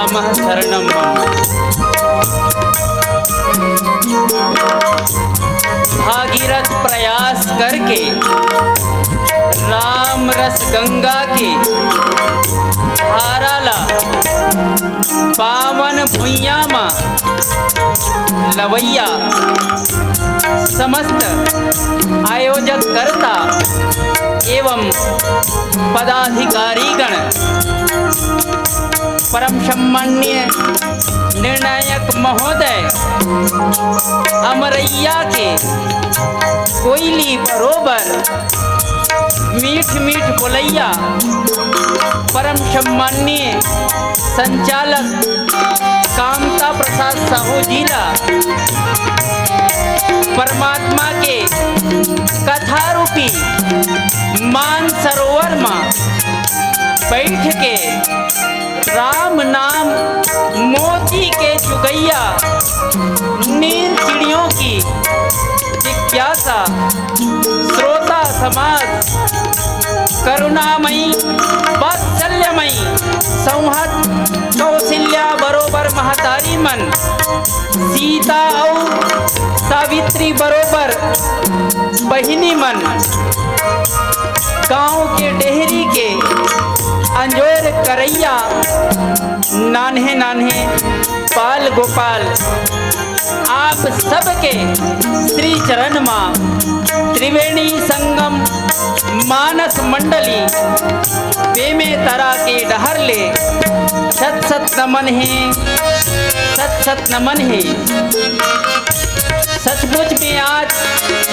रामः शरणं मम। भागीरथ प्रयास करके राम रस गंगा की धाराला पावन भुइया मा लवैया समस्त आयोजक करता एवं पदाधिकारीगण परम सम्माननीय निर्णायक महोदय अमरैया के कोयली बरोबर मीठ मीठ बोलैया परम सम्माननीय संचालक कामता प्रसाद साहू जिला परमात्मा के कथा रूपी मान सरोवर में बैठ के राम नाम मोती के चुगैया नील चिड़ियों की जिज्ञासा श्रोता समाज करुणामयी वात्सल्यमयी संहत कौशल्या बरोबर महतारी मन सीता और सावित्री बरोबर बहिनी मन गांव के डेहरी के अंजोर करैया नान्हे नान्हे पाल गोपाल आप सबके श्री चरण माँ त्रिवेणी संगम मानस मंडली बेमे तरा के डहर ले सत सत नमन है, सत सत नमन है। सचमुच में आज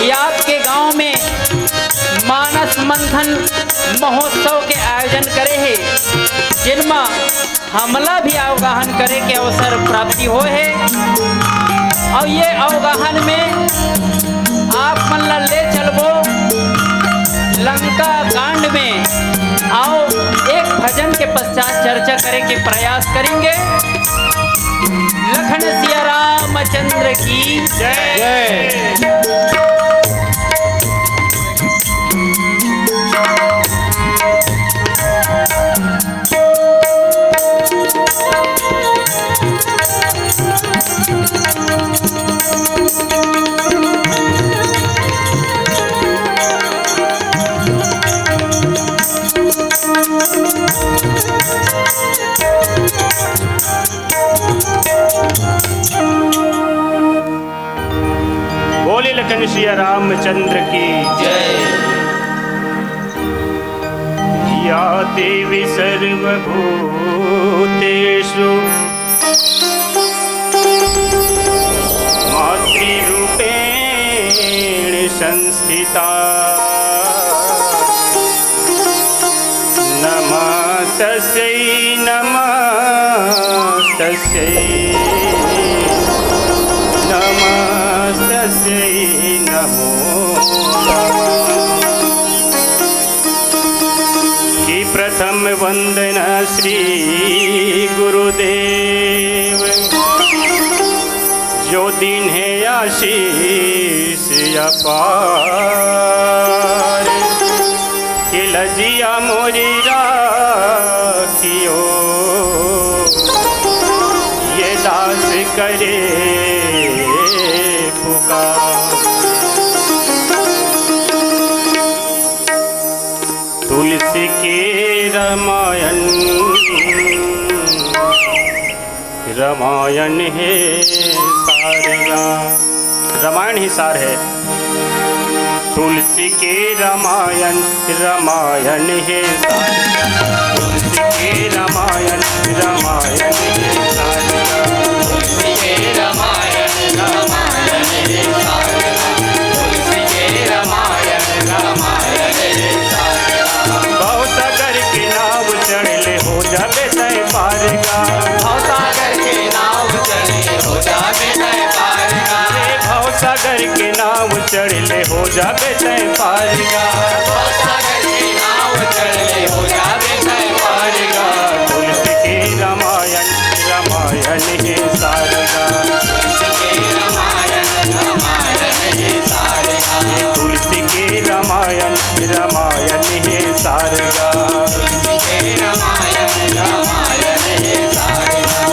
ये आपके गांव में मानस मंथन महोत्सव के आयोजन करे है, जिनमा हमला भी अवगाहन करे के अवसर प्राप्ति हो है। और ये अवगाहन में आप मन ले चलबो लंका कांड में। आओ एक भजन के पश्चात चर्चा करे के प्रयास करेंगे। लखन सिया रामचंद्र की जय। बोले लखन सिया रामचंद्र की जय। या देवी सर्वभूतेषु मातृरूपेण संस्थिता नमस्तस्यै नमस्तस्यै नमस्तस्यै नमो कि प्रथम वंदना श्री गुरुदेव जो दिन है आशीष अपार कि लजिया मोरी राखियो ये दास करे तुलसी के रामायण रामायण है सारगा रामायण ही सार है। तुलसी के रामायण रामायण है सारगा तुलसी के रामायण रामायण है सारगा तुलसी के रामायण रामायण है सारगा तुलसी के रामायण रामायण है सारगा भवसागर के नाव चढ़ले हो जाबे तय पारगा भवसागर के नाव चढ़ले हो जाबे तय पारगा भवसागर के नाव चढ़ले हो जाबे तय पारगा भवसागर के नाव चढ़ले हो जाबे तय पारगा तुलसी के रामायण रामायण है सारगा तुलसी के रामायण रामायण है सारगा तुलसी के रामायण रामायण है सारगा तुलसी के रामायण रामायण है सारगा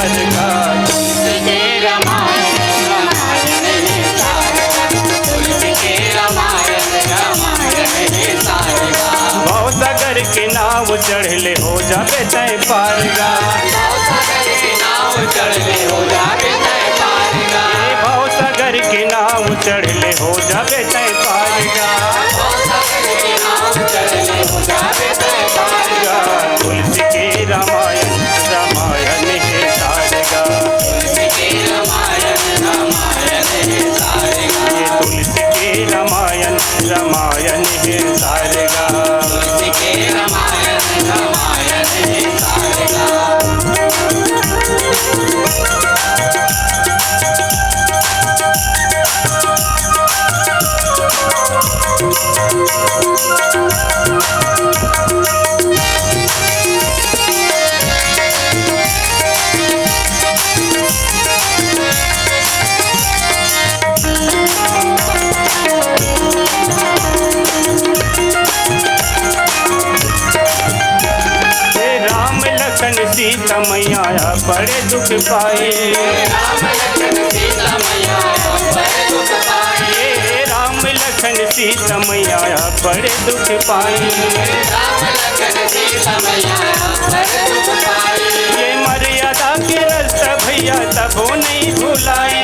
सारगा तुलसी के रामायण रामायण है सारगा तुलसी के रामायण रामायण है सारगा भव सागर के नाव चढ़ले हो जाबे तय पारगा भव सागर के नाव चढ़ले हो जाबे तय पारगा भव सागर के नाव चढ़ले हो जाबे तय पारगा भव सागर के नाव चढ़ले हो जाबे तय पारगा तुलसी के रामायण रामायण है सारगा तुलसी के रामायण रामायण है सारगा तुलसी के रामायण रामायण है सारगा तुलसी के रामायण रामायण है सारगा सीता मैया बड़े दुख पाए राम लखन सीता मैया बड़े दुख पाए राम लखन सीता मैया बड़े दुख पाए राम लखन सीता मैया बड़े दुख पाए ये मर्यादा के रास्ता भैया तबो नहीं भुलाए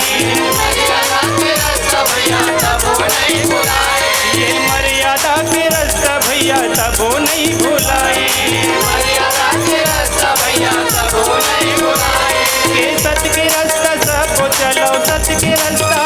मर्यादा के रास्ता भैया तबो नहीं भुलाए ये मर्यादा के रास्ता भैया तबो नहीं भुलाए मर्यादा के रास्ता भैया तबो नहीं भुलाए के सच के रास्ता सब चलो सच के रास्ता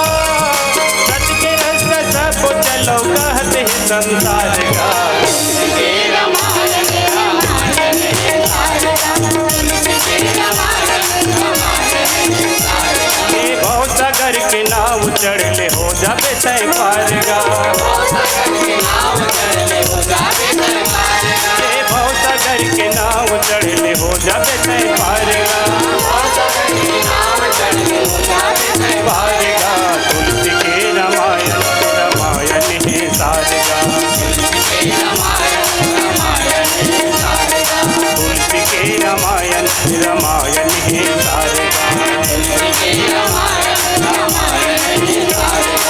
सब चलो कहते हैं संसार का तुलसी के रामायण रामायण है सारगा तुलसी के रामायण रामायण है सारगा भव सागर के नाव चढ़ले हो जाबे तय पारगा भव सागर के नाव चढ़ले हो जाबे तय पारगा भव सागर के नाव चढ़ले हो जाबे तय पारगा भव सागर के नाव चढ़ले हो जाबे तय पारगा तुलसी के रामायण रामायण है सारगा तुलसी के रामायण रामायण है सारगा तुलसी के रामायण रामायण है सारगा तुलसी के रामायण रामायण है सारगा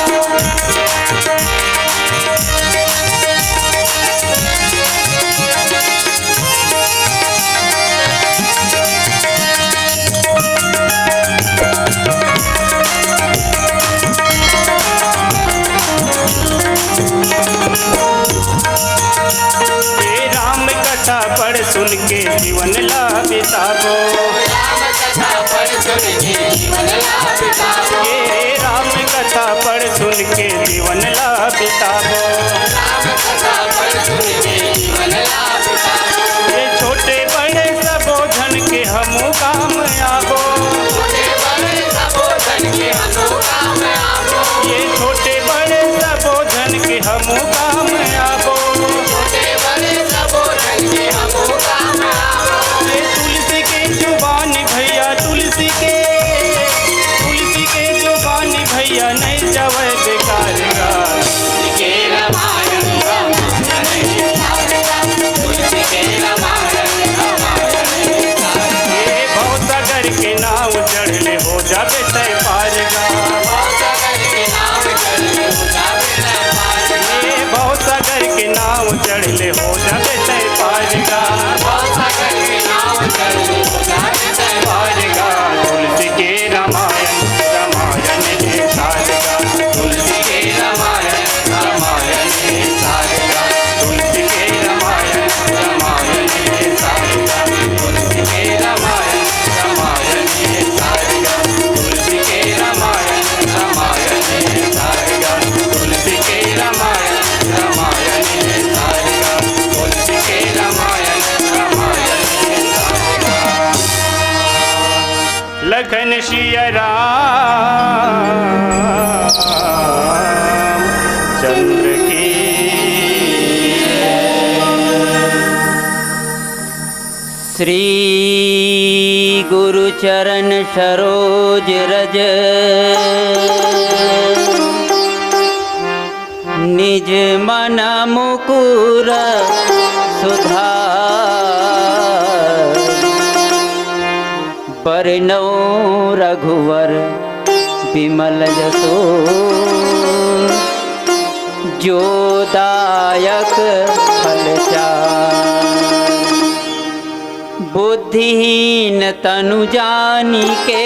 पढ़ सुन के जीवन ला बिताबो राम कथा पढ़ सुन के जीवन ला बिताबो ये राम कथा पढ़ सुन के जीवन ला बिताबो राम कथा पढ़ सुन के जीवन ला बिताबो ये छोटे बड़े सबो धन के हमो काम आबो छोटे बड़े सबो धन के हमो काम आबो ये छोटे बड़े सबो धन के हमो काम आबो छोटे बड़े सबो धन के हमो काम आबो ये तुलसी के जुबान भैया तुलसी के जुबान भैया नहीं जावे बेकार गा तुलसी के रामायण रामायण है सारगा तुलसी के रामायण रामायण है सारगा भव सागर के नाव चढ़ले हो जाबे तय पारगा भव सागर के नाव चढ़ले हो जाबे तय पारगा भव सागर के नाव चढ़ले हो जाबे तय पारगा भव सागर के नाव चढ़ले हो जाबे तय पारगा तुलसी के रामायण रामायण है सारगा तुलसी के रामायण रामायण है सारगा तुलसी के रामायण रामायण है सारगा तुलसी के रामायण रामायण है सारगा तुलसी के रामायण रामायण है सारगा तुलसी के रामायण रामायण है सारगा तुलसी के रामायण रामायण है सारगा लखन सिया राम चंद्र की श्री गुरु चरण सरोज रज निज मन मुकुर सुधार परनो रघुवर विमल जसो जो दायक फल चार। बुद्धिहीन तनु जानी के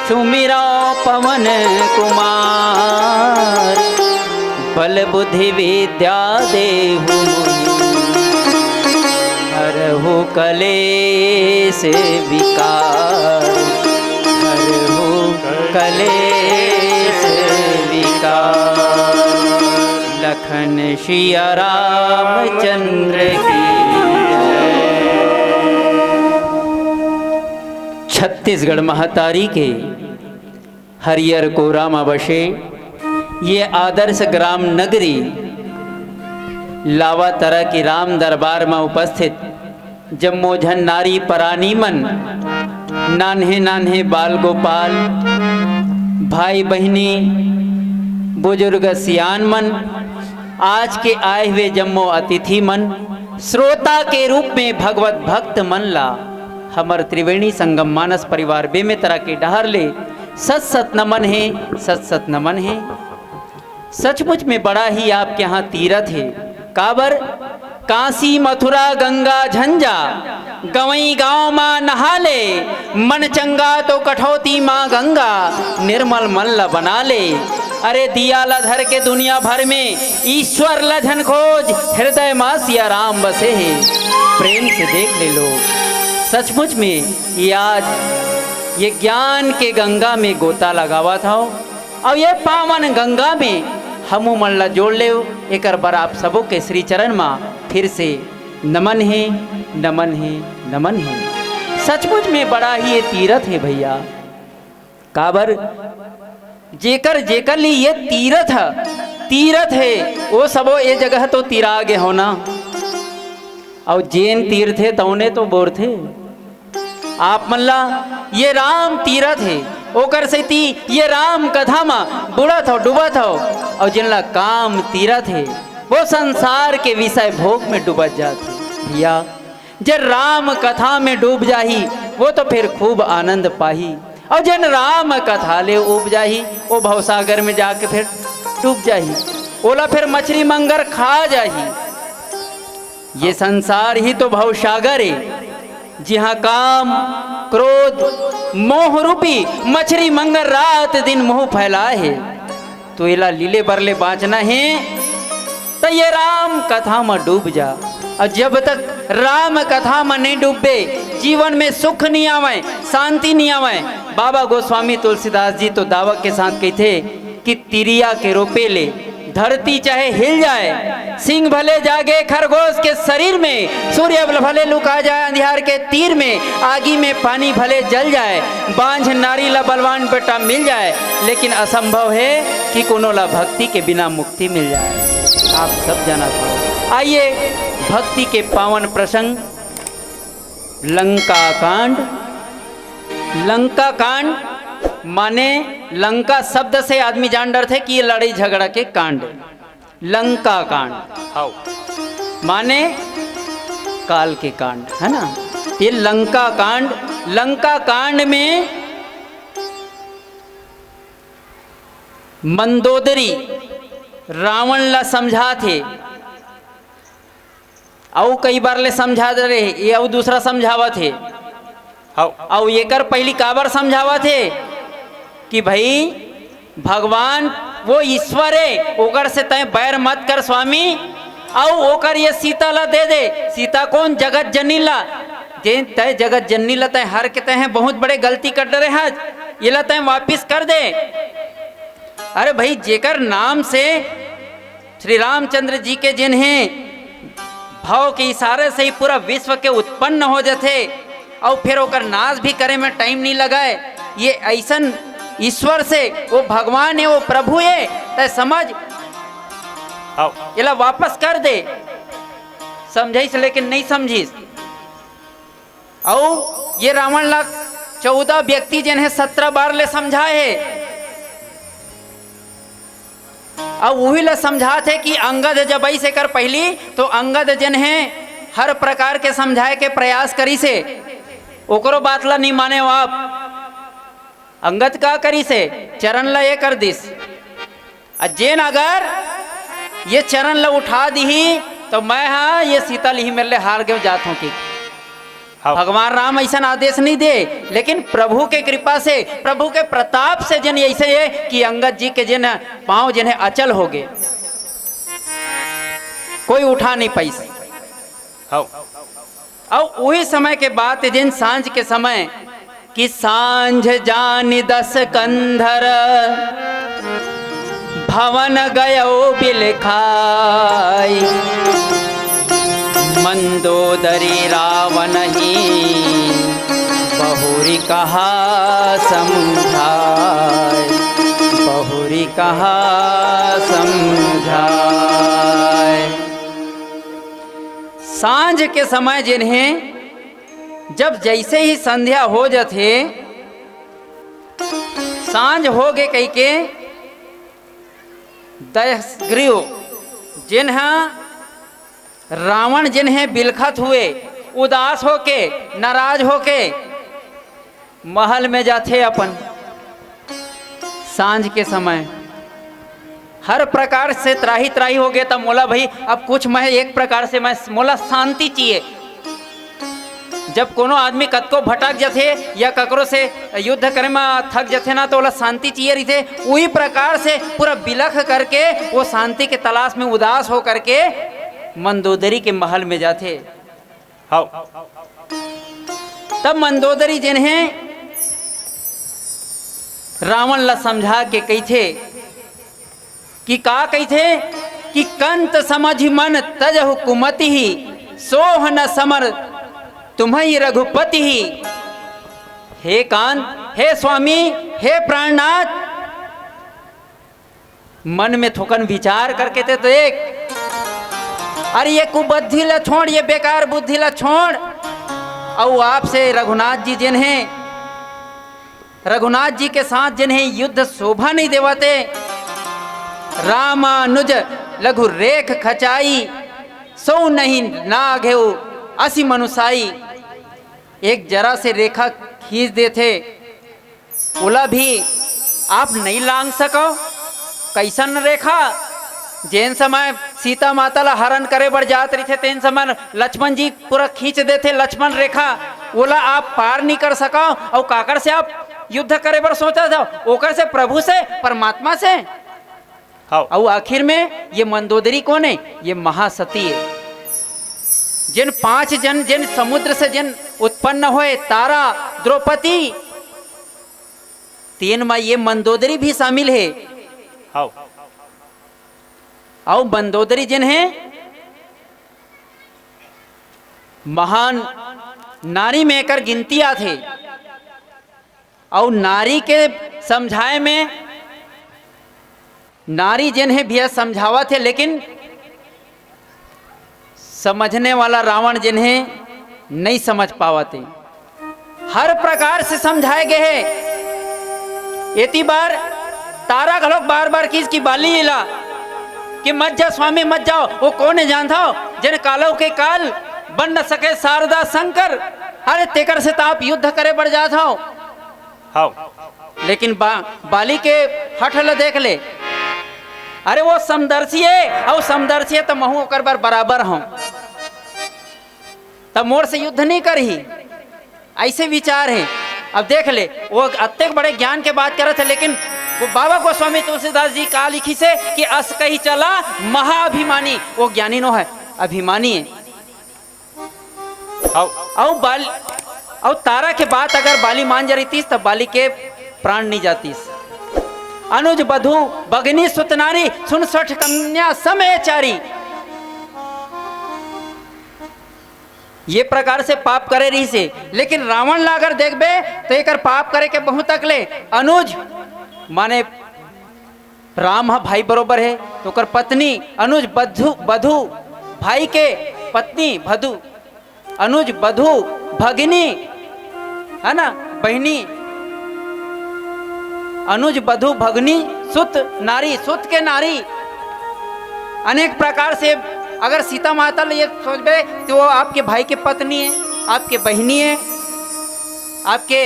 सुमिरा पवन कुमार। बल बुद्धि विद्या देहु हरहु कलेश विकार। हरहु कलेश विकार। लखन सिया रामचंद्र की। छत्तीसगढ़ महतारी के हरियर कोरामा बसे ये आदर्श ग्राम नगरी लावातरा की राम दरबार में उपस्थित जम्मोझन नारी परानी मन, नान्हे नान्हे बाल गोपाल, भाई बहनी, बुजुर्ग सियान मन, आज के आए हुए जम्मो अतिथि मन, श्रोता के रूप में भगवत भक्त मन ला हमर त्रिवेणी संगम मानस परिवार बेमेतरा के डहर ले सत सत नमन है, सत सत नमन है। सचमुच में बड़ा ही आपके यहाँ तीरथ है। काबर काशी मथुरा गंगा झंझा गवई गांव माँ नहा ले। मन चंगा तो कठौती माँ गंगा निर्मल मन ला बना ले। अरे दिया ला धर के दुनिया भर में ईश्वर लझन खोज हृदय माँ सिया राम बसे है। प्रेम से देख ले लोग, सचमुच में ये आज ये ज्ञान के गंगा में गोता लगावा था और ये पावन गंगा में हमू मन ला जोड़ ले। एक बार आप सबों के श्री चरण माँ फिर से नमन है, नमन है, नमन है। सचमुच में बड़ा ही ये तीरथ है भैया। काबर जेकर जेकर लिए ये तीरथ है वो सबो ये जगह तो तिरागे हो ना। और जैन तीर्थ है तौने तो बोर थे। आप मल्ला ये राम तीरथ है ओकर से ती ये राम कथा में बुड़त हो डूबत हो। और जिनला काम तीरथ है वो संसार के विषय भोग में डूबत जाते भैया। जे राम कथा में डूब जाही वो तो फिर खूब आनंद पाही। और जिन राम कथा ले उब जाही वो भवसागर में जाके फिर डूब जाही। ओला फिर मछली मंगर खा जाही। ये संसार ही तो भवसागर है जहाँ काम क्रोध मोह रूपी मछली मंगर रात दिन मोह फैलाए है। तो इला लीले बरले बाँचना है तो ये राम कथा में डूब जा। और जब तक राम कथा में नहीं डूबे जीवन में सुख नहीं आवे, शांति नहीं आवे। बाबा गोस्वामी तुलसीदास जी तो दावा के साथ कहते कि तिरिया के रोपे ले धरती चाहे हिल जाए, सिंह भले जागे खरगोश के शरीर में, सूर्य भले लुका जाए अंधियार के तीर में, आगी में पानी भले जल जाए, बांझ नारी ला बलवान बेटा मिल जाए, लेकिन असंभव है कि कोनो ला भक्ति के बिना मुक्ति मिल जाए। आप सब जाना था। आइए भक्ति के पावन प्रसंग लंका कांड। लंका कांड माने लंका शब्द से आदमी जान डर थे कि ये लड़ाई झगड़ा के कांड। लंका कांड माने काल के कांड है ना। ये लंका कांड। लंका कांड में मंदोदरी रावण ला समझा थे और कई बार ले समझा दे रहे ये और दूसरा समझावा थे। और ये कर पहली काबर समझावा थे कि भाई भगवान वो ईश्वर है ओकर से तय बैर मत कर स्वामी। और ओकर ये सीता ला दे दे। सीता कौन? जगत जननी ला। जे तय जगत जननी ला तय हर के तय बहुत बड़े गलती कर डरे हैं, ये ला तय वापिस कर दे। अरे भाई जेकर नाम से श्री रामचंद्र जी के जिन्हें भाव के इशारे से ही पूरा विश्व के उत्पन्न हो जाते और फिर ओकर नाश भी करे में टाइम नहीं लगाए। ये ऐसन ईश्वर से वो भगवान है वो प्रभु है तय समझ इला वापस कर दे। समझिस लेकिन नहीं समझिस। और ये रावण ला 14 व्यक्ति जिन्हें 17 बार ले समझाए है। और वही ला समझाते कि अंगद जब ऐसे कर पहली तो अंगद जिन्हें हर प्रकार के समझाए के प्रयास करी से ओकरो बात ला नहीं माने हो आप। अंगद का करी से चरण ला ये कर दिस, जेन अगर ये चरण ला उठा दी तो मैं हाँ ये सीता ही मेरे हार गए जात हूँ कि हाँ। भगवान राम ऐसा आदेश नहीं दे, लेकिन प्रभु के कृपा से, प्रभु के प्रताप से जन ऐसे है कि अंगद जी के जन पांव जिन्हें अचल हो गए, कोई उठा नहीं पाई। हाँ। और वही समय के बाद जिन सांझ के समय कि सांझ जानी 10 कंधर भवन गयो बिलखाई, मंदोदरी रावण ही बहुरी कहा समझाए, बहुरी कहा समझाए। सांझ के समय जिन्हें जब जैसे ही संध्या हो जाते, सांझ हो गए कई के दयग्रीव जिन्हें रावण जिन्हें बिलखत हुए, उदास होके नाराज होके महल में जाते अपन। सांझ के समय हर प्रकार से त्राही त्राही हो गया, तब मोला भाई अब कुछ मैं एक प्रकार से मैं मोला शांति चाहिए। जब कोनो आदमी कतको भटक जाते या ककरो से युद्ध करे में थक जाते ना, तो ओला शांति चाहिए रही थे। वही प्रकार से पूरा बिलख करके वो शांति के तलाश में उदास हो करके मंदोदरी के महल में जाते। हाँ। तब मंदोदरी जिन्हें रावण ला समझा के कही थे कि का कही थे कि कंत समझ मन तज हुकुमति ही, सोह न समर तुम्हें रघुपति ही। हे कांत, हे स्वामी, हे प्राणनाथ, मन में थोकन विचार करके थे तो एक, अरे ये कुबुद्धि ला छोड़, ये बेकार बुद्धि ला छोड़। और आपसे रघुनाथ जी जिन्हें, रघुनाथ जी के साथ जिन्हें युद्ध शोभा नहीं देवाते, रामानुज लघु रेख खचाई, सो नहीं नाघेऊ असी मनुसाई। एक जरा से रेखा खींच देते, ओला भी आप नहीं लांग सको। कैसन रेखा, जैन समय सीता माता ला हरण करे बढ़ जात रही थे, तेन समय लक्ष्मण जी पूरा खींच देते लक्ष्मण रेखा, ओला आप पार नहीं कर सको। और काकर से आप युद्ध करे बढ़ सोचा था, ओकर से, प्रभु से, परमात्मा से। और आखिर में ये मंदोदरी कौन है? ये महासती है। जिन 5 जन जिन समुद्र से जिन उत्पन्न हुए, तारा, द्रौपदी, 3 में ये मंदोदरी भी शामिल है। और मंदोदरी जिन है महान नारी में कर गिनतियां थे। और नारी के समझाए में, नारी जिन है भी समझावा थे, लेकिन समझने वाला रावण जिन्हें नहीं समझ पावते। हर प्रकार से समझाए गए हैं। इतनी बार तारा घलोक बार बार किसकी बाली ला कि मत जा स्वामी मत जाओ। वो कौन है जानता हो? जिन कालों के काल बन न सके शारदा शंकर। अरे तेकर से तो आप युद्ध करे बढ़ जाता हो। लेकिन बाली के हठ ल देख ले, अरे वो समदर्शी है, और समदर्शी है तो महू ओकर बार बराबर हूं, तब मोर से युद्ध नहीं करही। ऐसे विचार है। अब देख ले, वो अत्यंत बड़े ज्ञान के बात कर रहे थे, लेकिन वो बाबा गोस्वामी तुलसीदास जी का लिखी से कि अस कही चला महाअभिमानी। वो ज्ञानी नो है, अभिमानी है। और तारा के बात अगर बाली मान जा रही थी, तब बाली के प्राण नहीं जाती। अनुज बधु भगनी सुतनारी, सुन 60 कन्या समय चारी। ये प्रकार से पाप करे रही से, लेकिन रावण ला अगर देखबे तो एक पाप करे के बहुत तकले। अनुज माने राम हा भाई बरोबर है, तो कर पत्नी अनुज बधु भाई के पत्नी भदु, अनुज बधु भगिनी है ना बहनी, अनुज बधु भगनी सुत नारी, सुत के नारी। अनेक प्रकार से अगर सीता माता ये सोचबे तो वो आपके भाई के पत्नी है, आपके बहनी है, आपके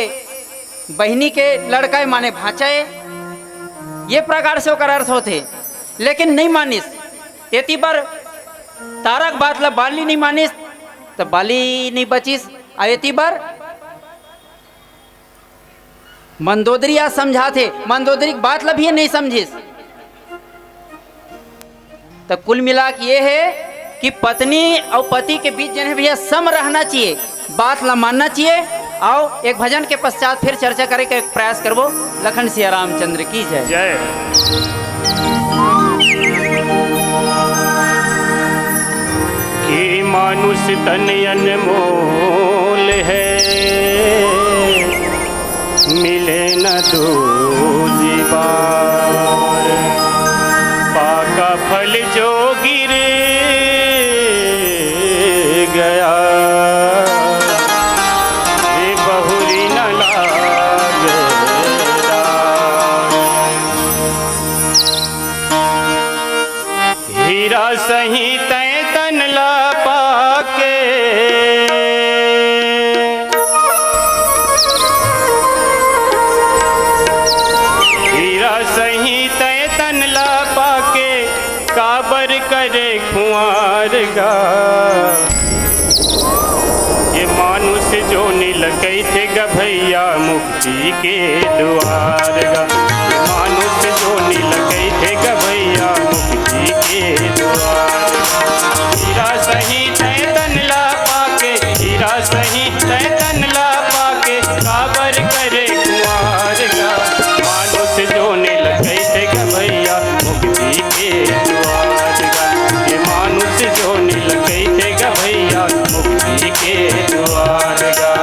बहनी के लड़का है माने भाचा है, ये प्रकार से ओकर अर्थ होते। लेकिन नहीं मानिस एती पर तारक बात ला बाली नहीं मानिस तो बाली नहीं बचिस। एती पर मंदोदरी आज समझाते, मंदोदरी की बात ला भी नहीं समझिस। तो कुल मिला के ये है कि पत्नी और पति के बीच जने भैया सम रहना चाहिए, बात ला मानना चाहिए। आओ एक भजन के पश्चात फिर चर्चा करे के प्रयास करबो। लखन सिया रामचंद्र की जय जय। कि मानुष तन अनमोल है, मिले न दूजी बार। पाका फल जो गिर गया, ये बहुरी न लागदा। हीरा सही तय तन ला पाके, हीरा सही तय तन ला पाके, काबर करे खुआर गा। ये मानुष जो नीलकई थे गभैया मुक्ति के द्वार गा। ये मानुष जो नीलकई थे गभैया मुक्ति के द्वार। हीरा सही तय तन ला पाके, हीरा सही तय तन ला पाके, काबर करे कुंवार गा। मानुष जो नीलकई थे गभैया मुक्ति के द्वार गा। ये मानुष जो नीलकई थे गभैया मुक्ति के द्वार गा।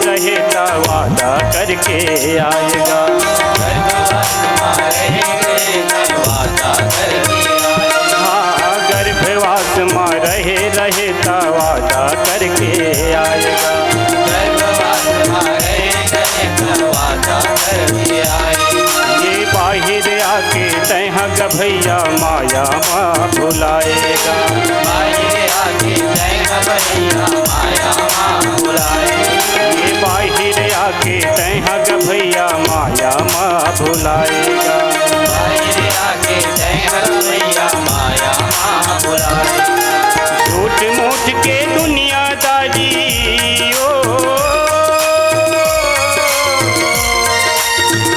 रहे ता वादा करके आएगा। हाँ गर्भवास माँ रहे ता वादा करके आएगा। ये बाहिर आके तैहा गभैया माया माँ भुलाएगा। ये बाहिर आके तैहा गभैया माया माँ भुलाएगा। झूठ मूठ के दुनियादारी ओ,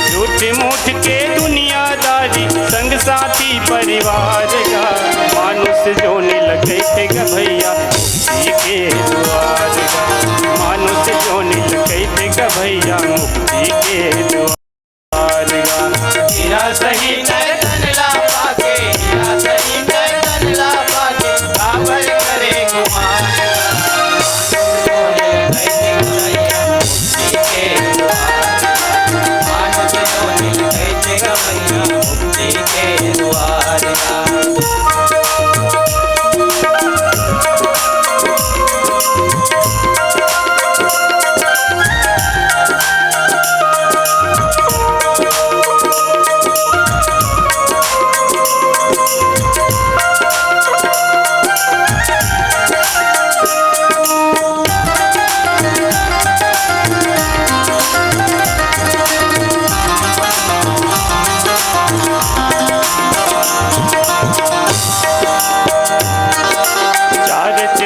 झूठ मूठ के दुनियादारी, संग साथी परिवार का। मानुष जो नीलकई थे गभैया मुक्ति के द्वार का। मानुष जो नीलकई थे गभैया मुक्ति के द्वार का। हीरा सही तय तन ला पाके, हीरा सही तय तन ला पाके, काबर करे कुमार गा। मानुष जो नीलकई थे गभैया मुक्ति के द्वार का।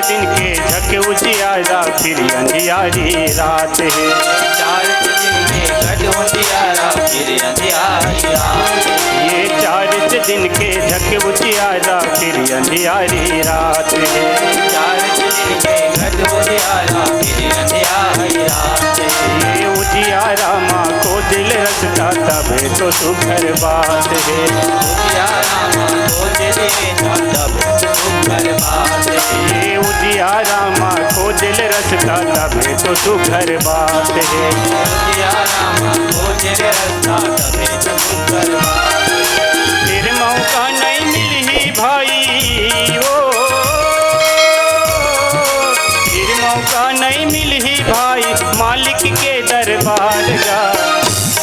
दिन के झक उजियारा फिर अंधियारी रात है। 4 दिन के झक उजियारा फिर अंधियारी रात। ये 4 दिन के झक उजियारा फिर अंधियारी रात है। 4 दिन के झक उजियारा फिर अंधियारी रात। ये उजियारा माँ को दिल रसता तब तो सुखर बात है। उजियारा माँ को दिल रसता तब तो सुखर बात है। ये उजियारा खोजल रास्ता तबे तो सुघर बात है। सिया रामा खोजल रास्ता तबे तो सुघर बात है। फिर मौका नहीं मिली भाई ओ, फिर मौका नहीं मिली भाई मालिक के दरबार जा।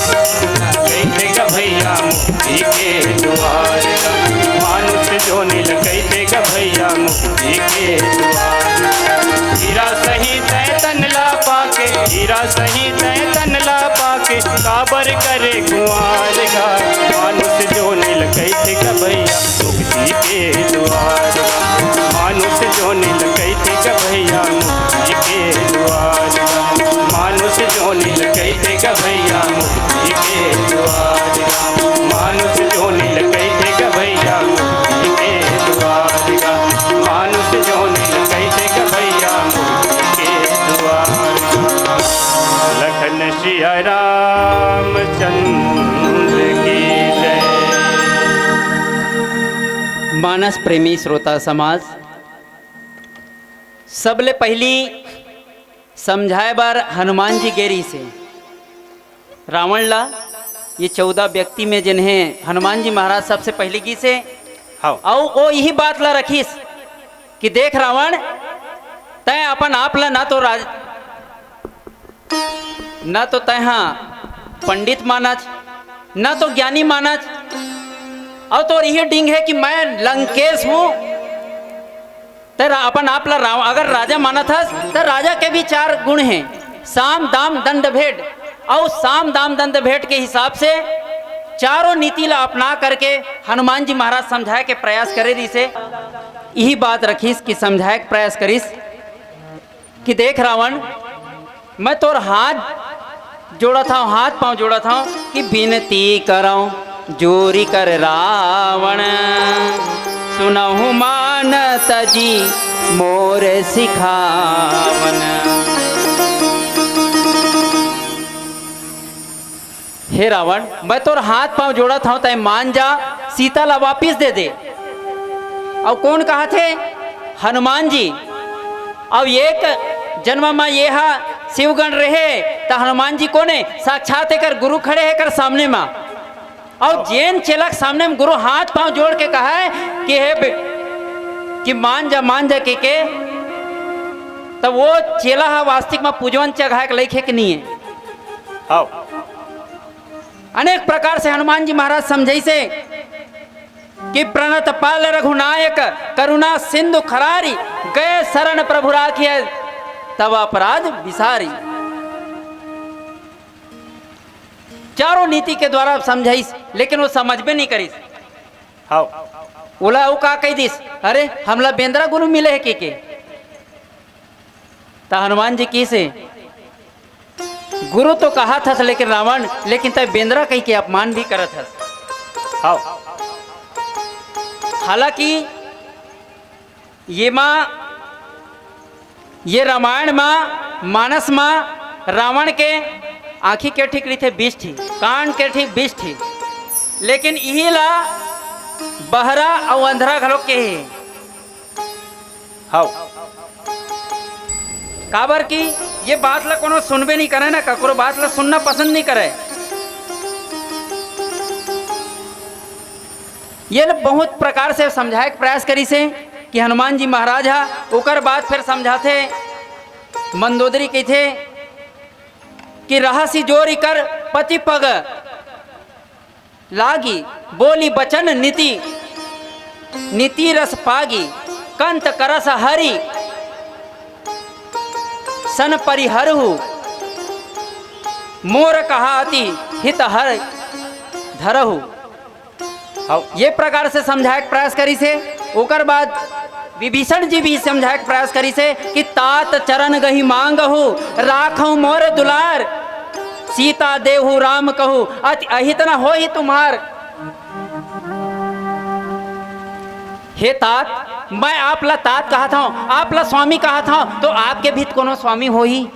कहते गा भैया मुक्ति के द्वार जा, मानुष जो नील कहते गा भैया मुक्ति के द्वार। हीरा सही तय तन ला पाके, हीरा सही तय तन ला पाके काबर करे कुंवार गा। मानुष जो नील कहते गा भैया मुक्ति के द्वार गा, मानुष जो नील कहते गा भैया मुक्ति के द्वार गा, मानुष जो नील कहते गा भैया मुक्ति के द्वार गा, मानुष जो नील कहते गा भैया मुक्ति के द्वार गा, मानुष जो नील कहते गा भैया मुक्ति के द्वार गा। लखन सिया रामचंद्र की जय। मानस प्रेमी श्रोता समाज, सबले पहली समझाए बार हनुमान जी गेरी से रावण ला ये 14 व्यक्ति में जिन्हें हनुमान जी महाराज सबसे पहले की से हाँ और वो यही बात ला रखीस कि देख रावण, तय अपन आप ला ना तो तय हाँ पंडित मानच, ना तो ज्ञानी मानच, और तो यही डिंग है कि मैं लंकेश हूँ। तेरा अपन आप ला अगर राजा माना था तो राजा के भी 4 गुण हैं, साम दाम दंड भेद। और साम दाम दंड भेद के हिसाब से चारों नीति ला अपना करके हनुमान जी महाराज समझाए के प्रयास करे दी से यही बात रखीस कि समझाए के प्रयास करीस कि देख रावण, मैं तोर हाथ जोड़ा था, हाथ पांव जोड़ा था कि विनती कराऊं जोरी कर रावण, सुनहु मानत जी मोर सिखावन। हे रावण, मैं तोर हाथ पांव जोड़ा था तय मान जा, सीता ला वापिस दे दे। और कौन कहा थे? हनुमान जी। अब एक जन्म में ये हा शिवगण रहे तो हनुमान जी कोने साक्षात कर गुरु खड़े है कर सामने में, और जैन चेलक सामने में गुरु हाथ पांव जोड़ के कहा है कि हे कि मान जा के तब वो चेला हा वास्तविक में पूजवन चढ़ा के लिखे कि नहीं है। हाँ अनेक प्रकार से हनुमान जी महाराज समझाई से कि प्रणत पाल रघुनायक करुणा सिंधु खरारी, गए शरण प्रभु राखिए तब अपराध विसारी। चारों नीति के द्वारा समझाई, लेकिन वो समझ में नहीं करी। हाँ ओला वो का कही दिस, अरे हमला बेंद्रा गुरु मिले है के तो हनुमान जी की से गुरु तो कहा था, लेकिन रावण लेकिन तब बेंद्रा कही के अपमान भी करत था। हाँ हालांकि ये रामायण माँ मानस माँ रावण के आँखी के ठीक रही थे 20 थी, कान के ठीक 20 थी, लेकिन यही ला बहरा और अंधरा घलो के है। हाँ काबर की ये बात ला कोनो सुनबे नहीं करे ना, ककरो बात ला सुनना पसंद नहीं करे। ये बहुत प्रकार से समझाए के प्रयास करी से कि हनुमान जी महाराज हा ओकर बाद फिर समझाते मंदोदरी की थे कि रहसी जोरी कर पति पग लागी, बोली बचन नीति नीति रस पागी, कंत करस हरि सन परिहरहु, मोर कहाती हित हर धरहु। ये प्रकार से समझाए के प्रयास करी से ओकर बाद विभीषण जी भी समझाए के प्रयास करी से कि तात चरण गही मांगहु, राखहु मोर दुलार, सीता देहु राम कहू, अति अहित न हो ही तुम्हार। हे तात, मैं आप ला तात कहा था, आप ला स्वामी कहा था, तो आपके भी कोनो स्वामी हो ही,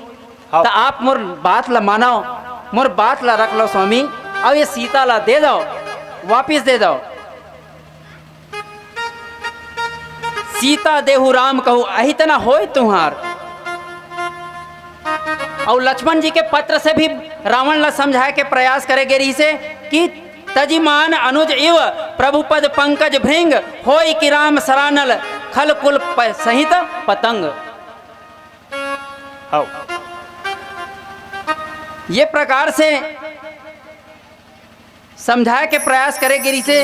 तो आप मोर बात ला मानो, मोर बात ला रख लो स्वामी, और ये सीता ला दे दो, वापिस दे दो। सीता देहु राम कहू, अहित न होय तुम्हार। और लक्ष्मण जी के पत्र से भी रावण ला समझाए के प्रयास करे गे रही से कि तजिमान अनुज इव प्रभुपद पंकज भृंग होई कि राम सरानल खल कुल सहित पतंग। हाँ ये प्रकार से समझाए के प्रयास करे गिरी से,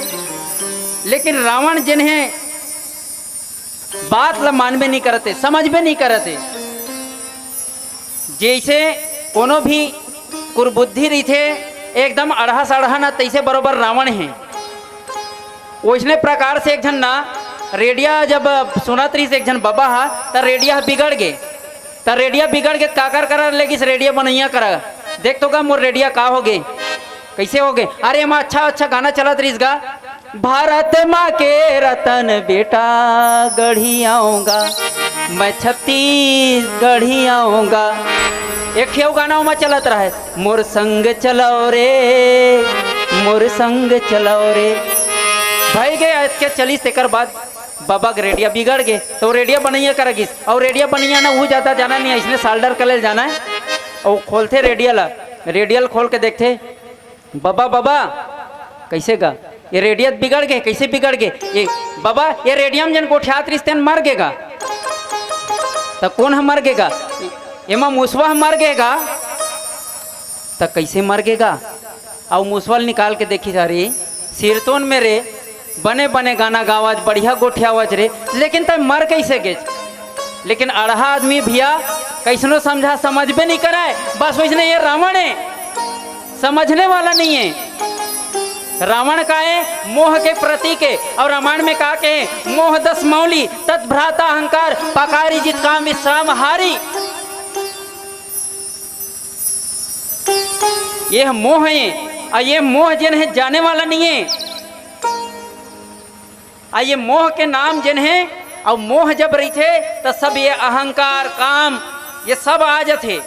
लेकिन रावण जिन्हें बात ला मानबे नहीं करते, समझबे नहीं करते। जैसे कोनो भी कुरबुद्धि रही थे एकदम अढ़ा सढ़ा ना, तैसे बरोबर रावण है। वैसने प्रकार से एक जन ना रेडिया जब सुनत रही से एक जन बाबा हा तो रेडिया बिगड़ गए, तो रेडिया बिगड़ गए काकर करा लेगी रेडिया बनैया करा। देख तो का मोर रेडिया का हो गए, कैसे हो गए? अरे माँ अच्छा अच्छा गाना चलत रही गा, भारत माँ के रतन बेटा गढ़ी आऊँगा, मैं छत्तीसगढ़ी आऊँगा। एक ठेव गाना में चलत रहा है, मोर संग चलाओ रे, मोर संग चलाओ रे। भाई गए आज के चलीस तेकर बाद बाबा के रेडिया बिगड़ गए, तो रेडिया बनैया करेगिस। और रेडिया बनैया ना वो ज़्यादा जाना नहीं है, इसने साल्डर कल जाना है। और खोलते रेडियल खोल के देखते, बाबा बाबा कैसे गा ये रेडियत बिगड़ गए, कैसे बिगड़ गए ये बाबा? ये रेडियम जन गोठियात रिश्तेन मर गएगा, तो कौन हम मर गएगा? एमा मुसवा मर गएगा, तो कैसे मर गएगा? और मुसवल निकाल के देखी जा रही सिरतोन में रे बने बने गाना गावाज बढ़िया गोठियावाज रे, लेकिन तब मर कैसे गए? लेकिन अढ़ा आदमी भैया कैसनो समझा समझ में नहीं कराए, बस वैसने ये रावण है, समझने वाला नहीं है। रावण का है मोह के प्रतीक है, और रामायण में कहा के मोह दस मौली तत्भ्राता अहंकार पकारी जित काम विश्राम हारी। ये मोह है, और ये मोह जिन है जाने वाला नहीं है। और ये मोह के नाम जिन है, और मोह जब रही थे तो सब ये अहंकार काम ये सब आ जाते।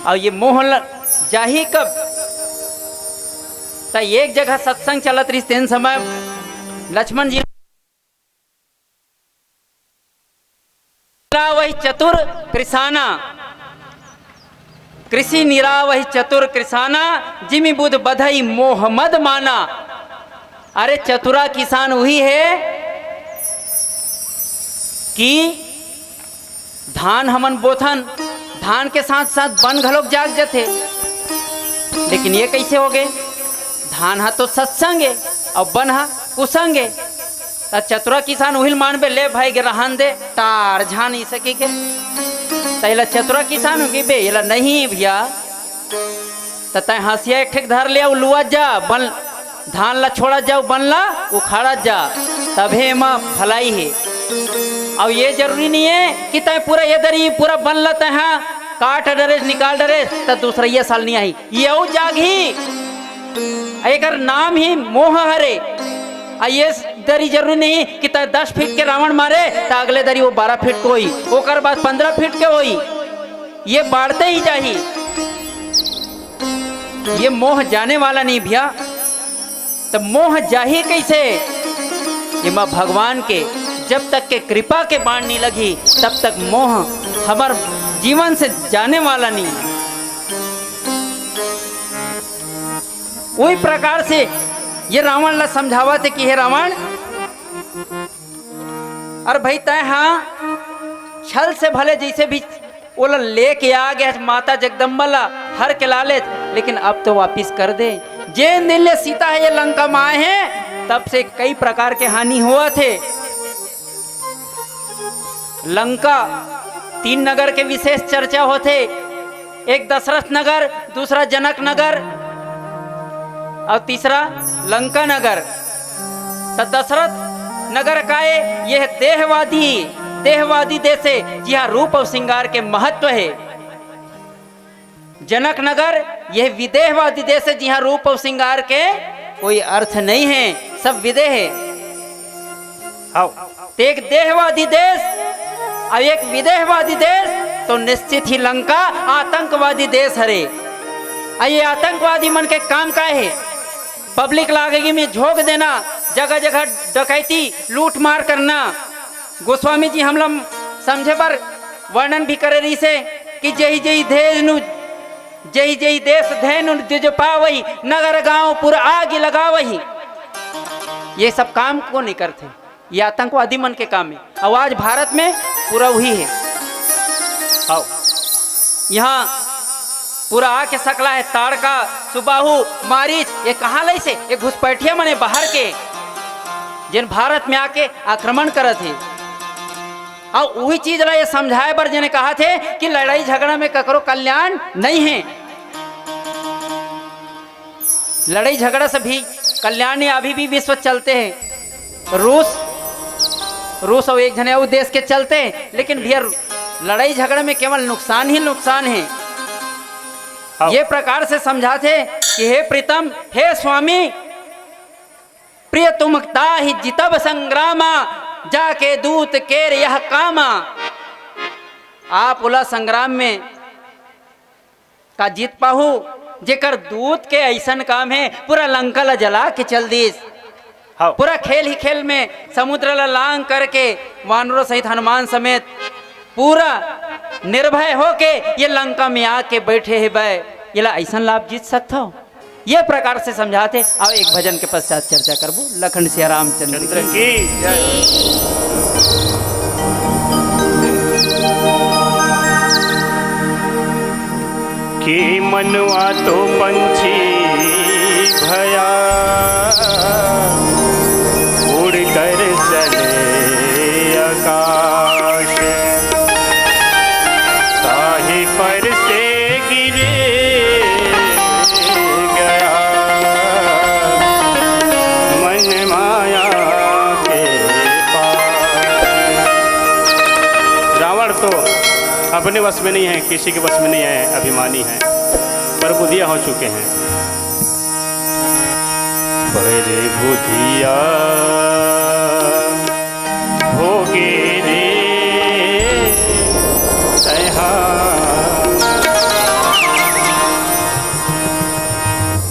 और ये मोह जाही कब? तो एक जगह सत्संग चलत रही तेन समय लक्ष्मण जी वही चतुर कृषाना, कृषि निरा वही चतुर कृषाना, जिमि बुध बधई मोह मद माना। अरे चतुरा किसान वही है कि धान हमन बोथन, धान के साथ साथ बन घलोक जाग जाते, लेकिन ये कैसे हो गए? धान हा तो सत्संग है और बन हा कुसंग है। तो चतुरा किसान वही मानबे ले भाई के रहन दे तार झान ही सके के, तैला चतुरा किसान होगी बे येला नहीं भैया। तो तय हंसिया एक ठेक धर लिया लुआ जा बन धान ला छोड़ा जाओ बन ला उखाड़ा जा, तभे माँ फलाई है। और ये जरूरी नहीं है कि तय पूरा ये दरी पूरा बन ला तय काट डरे निकाल डरे तो दूसरा ये साल नहीं आई, ये जाग ही एक नाम ही मोह हरे। ये दरी जरूरी नहीं कि 10 फीट के रावण मारे तो अगले दरी वो 12 फीट को होई, ओकर बाद 15 फीट के होई, ये बढ़ते ही जाही। ये मोह जाने वाला नहीं भैया। तो मोह जाही कैसे? ये माँ भगवान के जब तक के कृपा के बाण नहीं लगी तब तक मोह हमार जीवन से जाने वाला नहीं। वही प्रकार से ये रावण ला समझावा थे कि हे रावण, अरे भाई तय हाँ छल से भले जैसे भी वो लेके आ गया माता जगदम्बा ला हर के लाले, लेकिन अब तो वापिस कर दे। जे दिन ले सीता है ये लंका में आए हैं तब से कई प्रकार के हानि हुआ थे। लंका 3 नगर के विशेष चर्चा होते, एक दशरथ नगर, दूसरा जनक नगर और तीसरा लंका नगर। तो दशरथ नगर का यह देहवादी देश है, जी हाँ रूप और श्रृंगार के महत्व है। जनक नगर यह विदेहवादी देश है, जी हाँ रूप और श्रृंगार के कोई अर्थ नहीं है, सब विदेह है। एक देहवादी देश और एक विदेहवादी देश, तो निश्चित ही लंका आतंकवादी देश हरे। ये आतंकवादी मन के काम का है? पब्लिक लागेगी में झोंक देना, जगह जगह डकैती लूट मार करना। गोस्वामी जी हम लोग समझे पर वर्णन भी करे रही से कि जही जही देश धैनु जो पावही नगर गांव पूरा आग लगावही। ये सब काम को नहीं करते, ये आतंकवादी मन के काम है। और आज भारत में पूरा वही है। आओ यहाँ पूरा आके सकला है ताड़का सुबाहु मारीच, ये कहाँ लाई से ये घुसपैठिया मने बाहर के जिन भारत में आके आक्रमण करत है। और वही चीज ला ये समझाए बर जिन्हें कहा थे कि लड़ाई झगड़ा में ककरो कल्याण नहीं है। लड़ाई झगड़ा से भी कल्याण नहीं, अभी भी विश्व चलते हैं। रूस और एक जने और देश के चलते हैं, लेकिन भैया लड़ाई झगड़े में केवल नुकसान ही नुकसान है। ये प्रकार से समझाते कि हे प्रीतम हे स्वामी प्रिय तुम ताहि जितब संग्रामा जाके दूत केर यह कामा। आप उला संग्राम में का जीत पाहू जेकर दूत के ऐसन काम है पूरा लंका ला जला के चल दीस। पूरा खेल ही खेल में समुद्र ला लांग करके वानरों सहित हनुमान समेत पूरा निर्भय होके ये लंका में आके बैठे है बे ये ला ऐसा लाभ जीत सकता हो। ये प्रकार से समझाते। अब एक भजन के पश्चात चर्चा करबो। लखन सिया रामचंद्र की जय। कि मनुआ तो पंछी भया उड़ कर चले आकाश, ताहि पर से गिरे गया मन माया के पास। रावण तो अपने वश में नहीं है, किसी के वश में नहीं है, अभिमानी है, पर बुधिया हो चुके हैं। बड़े बुधिया हो गे रे तैहा,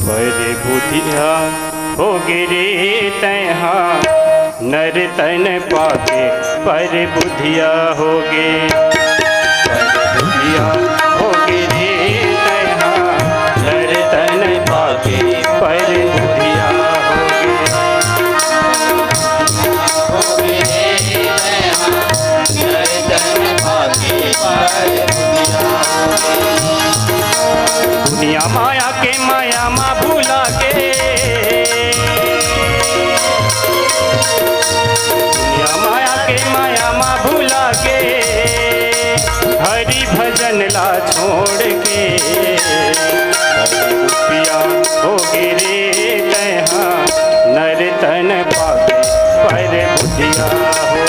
बड़े बुधिया हो गे रे तैहा, नर तन पाके पर बुधिया हो गे। बुधिया हो गे रे तैहा, नर तन पाके पर बुधिया हो गे। दुनिया माया के माया माँ भूला के, दुनिया माया के माया माँ भूला के, हरि भजन ला छोड़ के रुपया हो गिरे तैहा, नर तन पाके पर बुधिया हो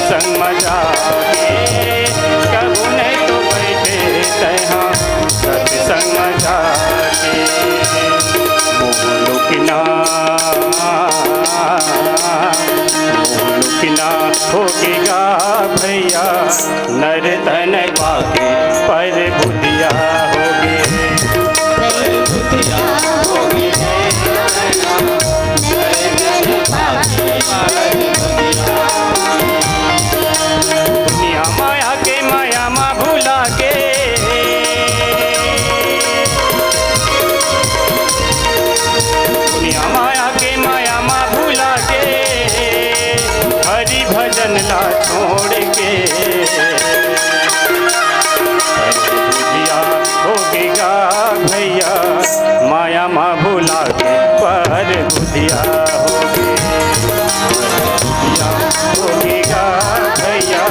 संग मजा के, कबू नहीं तो बैठे तैहा सत्संग मजा के। मोहलुकना होगेगा भैया, नर तन पाके पर बुधिया होगे। छोड़ के बुधिया होगेगा भैया माया माँ भुला के पर बुधिया होगेगा भैया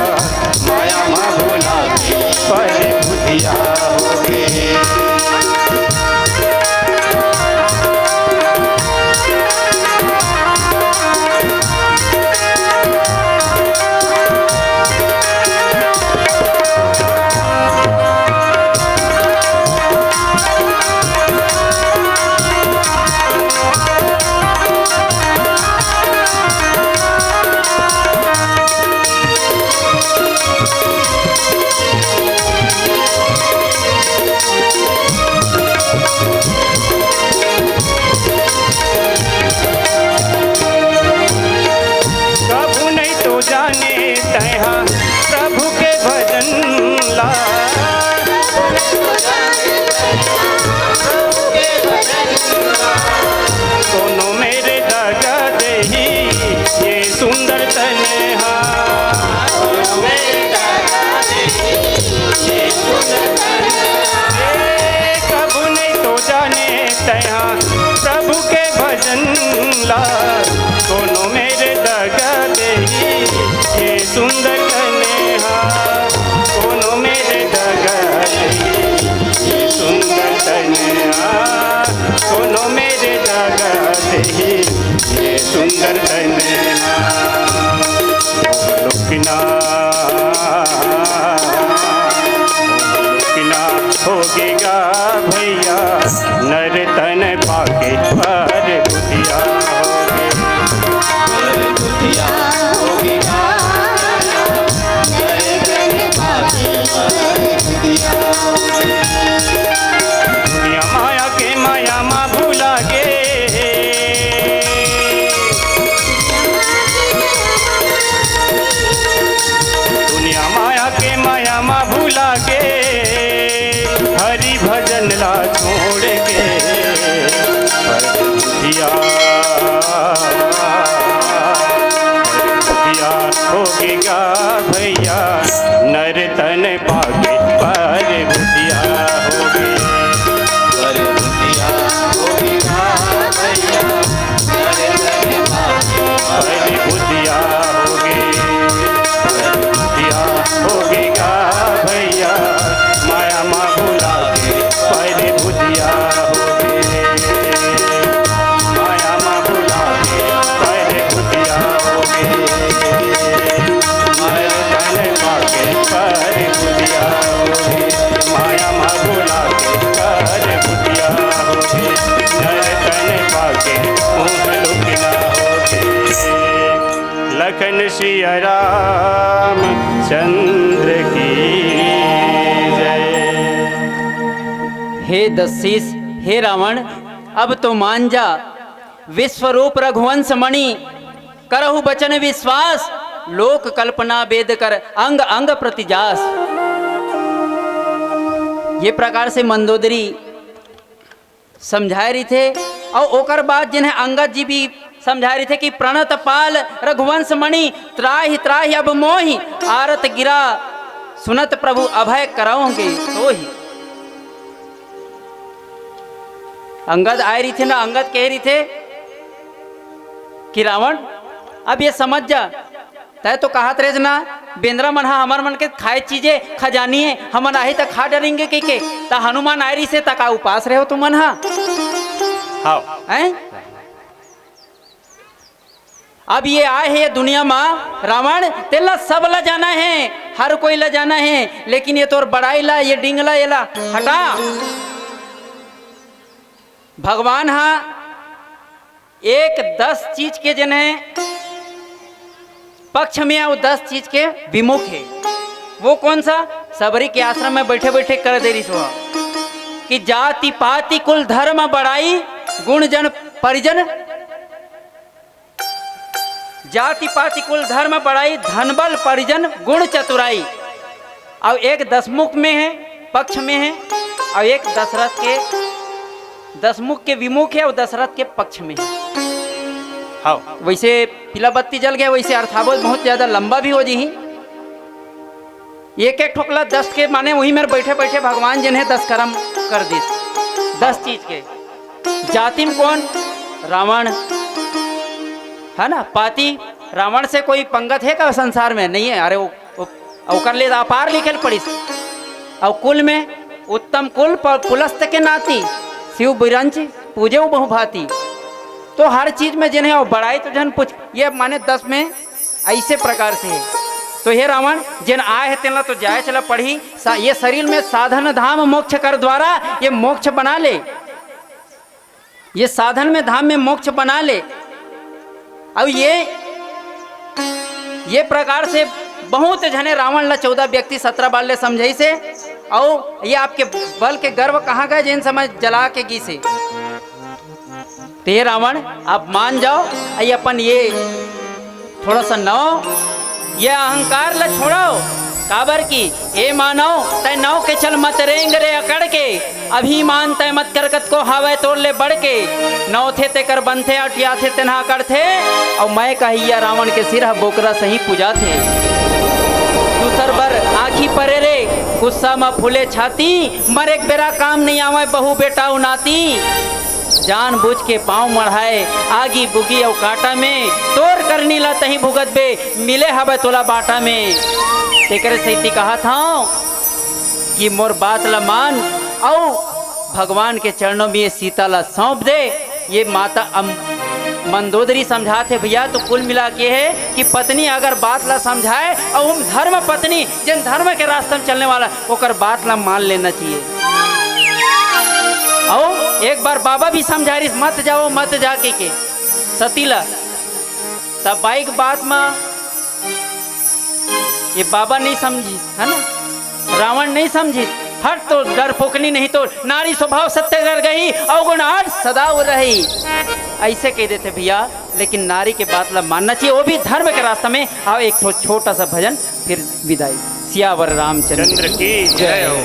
माया माँ भुला के पर बुधिया होगे। जाने तैहा प्रभु के भजन ला दोनों मेरे दादा दही ये सुंदर तन्हा कबू नहीं तो जाने तैहा प्रभु के भजन ला दोनों मेरे दादा दही ये सुंदर कन्हा दोनों मेरे दगा ये सुंदर कन्हा दोनों मेरे दगा ये सुंदर कन्हा लुकना लुकना होगेगा भैया नर तन पाके पर बुधिया दुनिया माया के माया माँ भूला गे दुनिया माया के माया माँ भूला गे हरि भजन ला छोड़ के बुधिया होगेगा भैया नर तन पाके पर बुधिया होगे पर बुधिया होगेगा भैया नर तन पाके पर बुधिया होगे पर बुधिया होगेगा भैया माया माँ भुला के पर बुधिया होगे माया माँ भुला के पर बुधिया होगे माया माँ भुला के कर बुधिया होगे नर तन पाके मुँह लुकना होगे। लखन सिया राम चंद्र की जय। हे दशीस, हे रावण, अब तो मान जा, विश्वरूप रघुवंश मणि करहु बचन विश्वास, लोक कल्पना वेद कर अंग अंग प्रतिजास। ये प्रकार से मंदोदरी समझाए रही थे और ओकर बाद जिन्हें अंगद जी भी समझा रही थे कि प्रणत पाल रघुवंश मणि त्राहि त्राहि अब मोहि, आरत गिरा सुनत प्रभु अभय कराओगे तो ही। अंगद आए रही थे ना, अंगद कह रही थे कि रावण अब ये समझ जा, तय तो कहत रहे ना बेंद्रा मन हमार मन के खाए चीजें खजानी है, हमन आही तक खा डरेंगे के ता हनुमान आयरी से तका उपास रहे हो तुम मन हैं। अब ये आए है दुनिया माँ रावण, तेला सब ला जाना है, हर कोई ला जाना है, लेकिन ये तोर बड़ाई ला ये डिंगला ये ला हटा। भगवान एक 10 चीज के जन है पक्ष में और 10 चीज के विमुख है। वो कौन सा? सबरी के आश्रम में बैठे बैठे कर दे रही सो कि जाति पाति कुल धर्म बड़ाई गुण जन परिजन, जाति पाति कुल धर्म बड़ाई धन बल परिजन गुण चतुराई। और एक दशमुख में है, पक्ष में है, और एक दशरथ के दशमुख के विमुख है और दशरथ के पक्ष में है। हाँ, वैसे पिला बत्ती जल गया, वैसे अर्थावत बहुत ज्यादा लंबा भी हो जी, एक एक ठोकला 10 के माने वही मेरे बैठे बैठे भगवान जिन्हें 10 कर्म कर दी 10 चीज के। जाति में कौन? रावण है ना। पाती रावण से कोई पंगत है का संसार में? नहीं है। अरे वो कर ले अपार लिखल पड़ी। और कुल में उत्तम कुल पुलस्त के नाती शिव बिरंच पूजे बहु भांति। तो हर चीज में जिन्हें और बड़ाई तो जन पूछ ये माने 10 में ऐसे प्रकार से है। तो हे रावण जिन आए है तेना तो जाए चला पढ़ी ये शरीर में साधन धाम मोक्ष कर द्वारा ये मोक्ष बना ले। ये साधन में धाम में मोक्ष बना ले। अब ये प्रकार से बहुत जने रावण ला 14 व्यक्ति 17 बार ले समझाई से। और ये आपके बल के गर्व कहाँ गए जिन समझ जला के गी से। ते रावण आप मान जाओ ये अपन ये थोड़ा सा नौ ये अहंकार ला छोड़ो। काबर की ए मानो तय नाव के चल मत रेंग रे अकड़ के। अभिमान तय मत करकत को हावे तोड़ ले बढ़ के। नौ थे ते कर बन थे अटिया थे तेना अकड़ थे। और मैं कहिया रावण के सिर बोकरा सही पूजा थे। दूसर बर आखी परे रे गुस्सा में फूले छाती। मर एक बेरा काम नहीं आवे बहू बेटा उनाती। जान बुझ के पाँव मढ़ाए आगी बुगी और काटा में। तोर करनी ला तही भुगत बे मिले हवे तोला बाटा में। तेकर सैती कहा था कि मोर बात ला मान और भगवान के चरणों में ये सीता ला सौंप दे। ये माता मंदोदरी समझाते भैया। तो कुल मिला के है कि पत्नी अगर बात ला समझाए और हम धर्म पत्नी जिन धर्म के रास्ते में चलने वाला ओकर बात ला मान लेना चाहिए। और एक बार बाबा भी समझा रही मत जाओ मत जाके के सतीला तब बाइक बात में ये बाबा नहीं समझी है ना। रावण नहीं समझी हट तो डर फोकनी नहीं तो नारी स्वभाव सत्य डर गई अवगुण आठ सदा वो रही ऐसे कह देते भैया। लेकिन नारी के बात ला मानना चाहिए वो भी धर्म के रास्ते में। आओ एक छोटा सा भजन फिर विदाई। सियावर रामचंद्र की जय हो।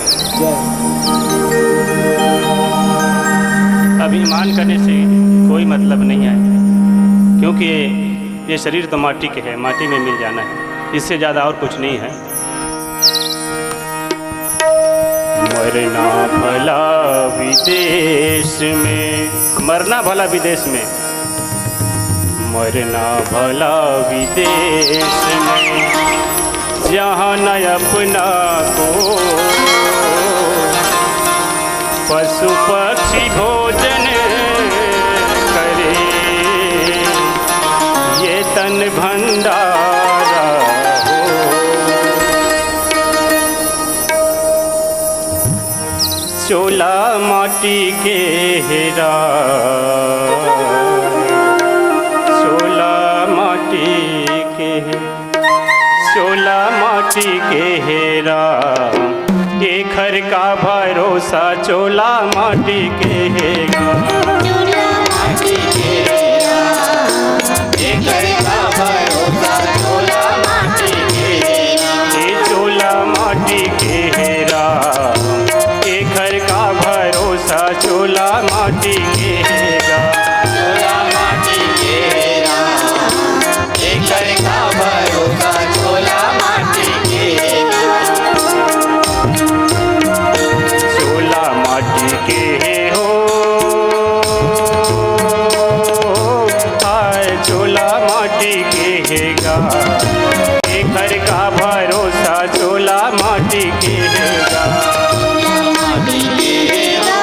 अभिमान करने से कोई मतलब नहीं है क्योंकि ये शरीर तो माटी के है माटी में मिल जाना है। इससे ज़्यादा और कुछ नहीं है। मरना भला विदेश में मरना भला विदेश में मरना भला विदेश में जहाँ न अपना को पशु पक्षी भोजन करे ये तन भंडारा हो। चोला माटी के हेरा चोला माटी के हेरा के घर का भरोसा चोला माटी के हेगा। चोला माटी के हेरा के घर का भरोसा चोला माटी के हेरा। चोला माटी के हेरा के घर का भरोसा चोला माटी के हेगा। चोला माटी के हेरा के घर का भरोसा चोला माटी के हेरा। चोला माटी के हे हो आए चोला माटी के हेगा के घर का भरोसा चोला माटी के हेगा। चोला माटी के हेरा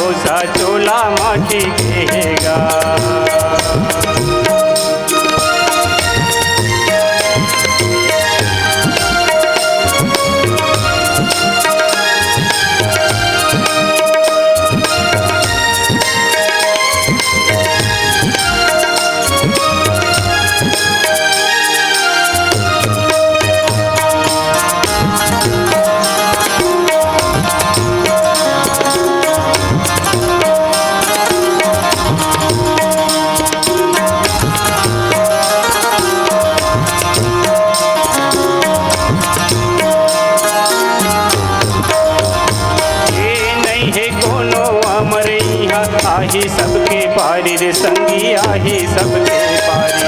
भरोसा चोला माटी केगा। आही सबके पारी रे संगी आही सबके पारी।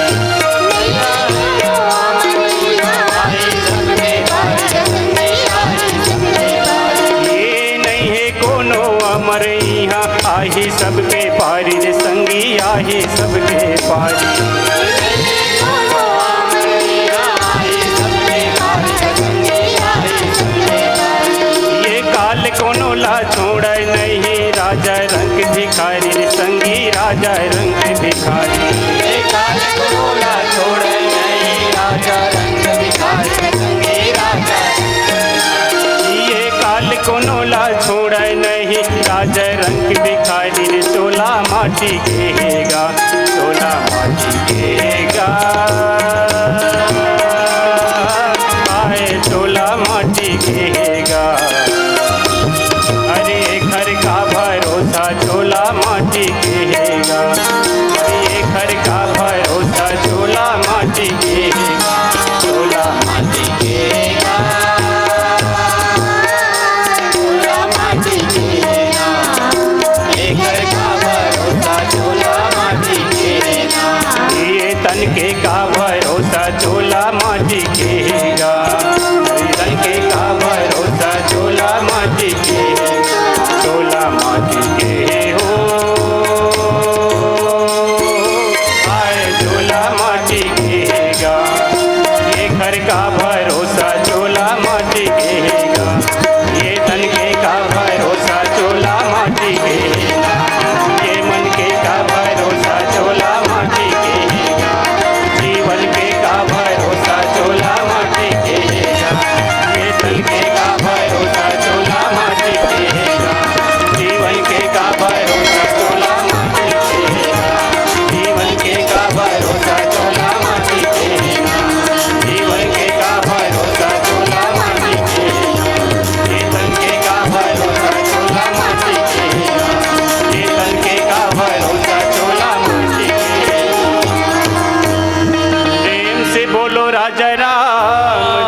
ये नहीं है कोनो अमर यहाँ आही सबके पारी रे संगी आही सबके पारी। ये काल कोनो ला छोड़ नहीं राजा रंग भिखारी रे संगी राजा रंग भिखारी। ये काल कोला छोड़ नहीं राजा रंग भिखारी संगी राजा। ये काल कोनो ला छोड़ नहीं राजा रंग भिखारी रे चोला माटी केगा चोला माटी केगा। आए चोला माटी केगा। अरे घर का भरोसा चोला माटी केगा। अरे घर का भरोसा चोला माटी केगा चोला माटी केगा चोला माटी केगा। ये घर का भरोसा चोला माटी केगा। ये तन के का भरोसा चोला माटी केगा। तन के का भरोसा चोला माटी केगा चोला माटी के हो। आए चोला माटी केगा। ये घर का भरोसा चोला माटी केगा। ये तन के का भरोसा चोला माटी केगा। ये मन के का भरोसा चोला माटी केगा। जीवन के का भरोसा चोला माटी केगा। ये तन के का भरोसा चोला माटी केगा। जीवन के का भरोसा चोला माटी केगा। जीवन के का भरोसा चोला माटी केगा। जीवन के का भरोसा चोला माटी केगा। ये तन के का भरोसा चोला माटी केगा। ये तन के का भरोसा चोला माटी केगा। प्रेम से बोलो राजा राम